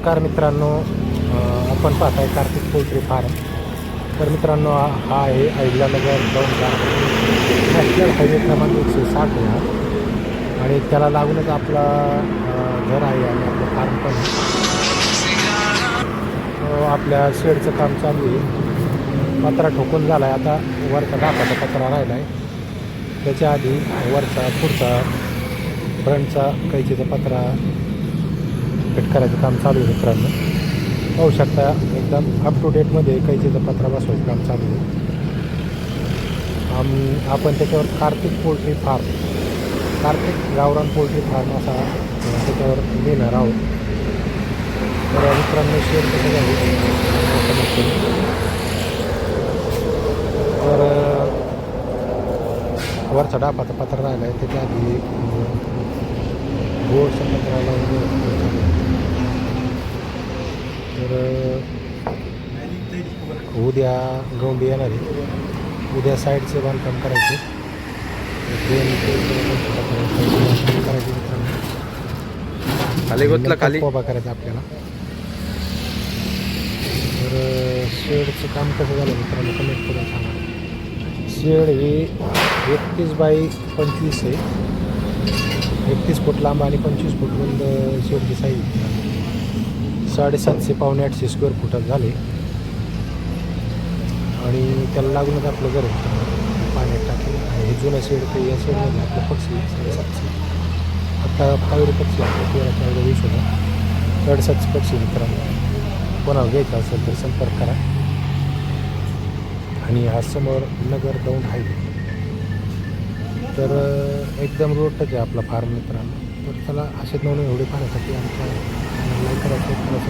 नमस्कार मित्रांनो, आपण पाहताय कार्तिक पोल्ट्री फार्म. तर मित्रांनो, हा आहे अहिल्यानगर दौंड नॅशनल हायवे क्रमांक 160 आहे हा. आणि त्याला लागूनच आपला घर आहे आणि आपलं फार्म पण आहे. आपल्या शेडचं काम चालू आहे. पत्रा ठोकून झाला आहे, आता वरचा ढापाचा पत्रा राहिला आहे. त्याच्या आधी वरचा पुढचा फ्रंटचा कैचीचा पत्रा फिट करायचं काम चालू आहे मित्रांनो. पाहू शकता, एकदम अप टू डेटमध्ये कैचीचा पत्रा बसवायचं काम चालू आहे. आपण त्याच्यावर कार्तिक पोल्ट्री फार्म, कार्तिक गावरान पोल्ट्री फार्म असा त्याच्यावर लिहिणार आहोत. तर मित्रांनो, शेअर कसं झालं तर वरचा डापाचा पत्रा राहिला आहे. त्याच्या आधी बोर्डचा पत्रा लावून तर उद्या गौंडी येणार आहे. उद्या साईडचे बांधकाम करायचे, करायचे मित्रांनो. खाली गोतला खाली उभा करायचा आपल्याला. तर शेडचं काम कसं झालं मित्रांनो, कमेंट करून सांगा. शेड हे 31 बाय 25 आहे. 31 फूट लांब आणि 25 फूट रुंद शेडची साईज. 750 पावणे 800 स्क्वेअर फुटात झाले. आणि त्याला लागूनच आपलं घर पाण्यात टाकले. आणि हे जुनं शेड ते या शेडमध्ये आपलं पक्षी 750. आता पावरी पक्षी आपलं 13-14 होता. 750 पक्षी मित्रांनो. कोणाला घ्यायचं असेल तर संपर्क करा. आणि हा समोर नगर दौंड हायवे. तर एकदम रोड टच आहे आपला फार्म मित्रांनो. तर त्याला असे नवीन व्हिडिओ पाहण्यासाठी आमच्या लाईक करायचं.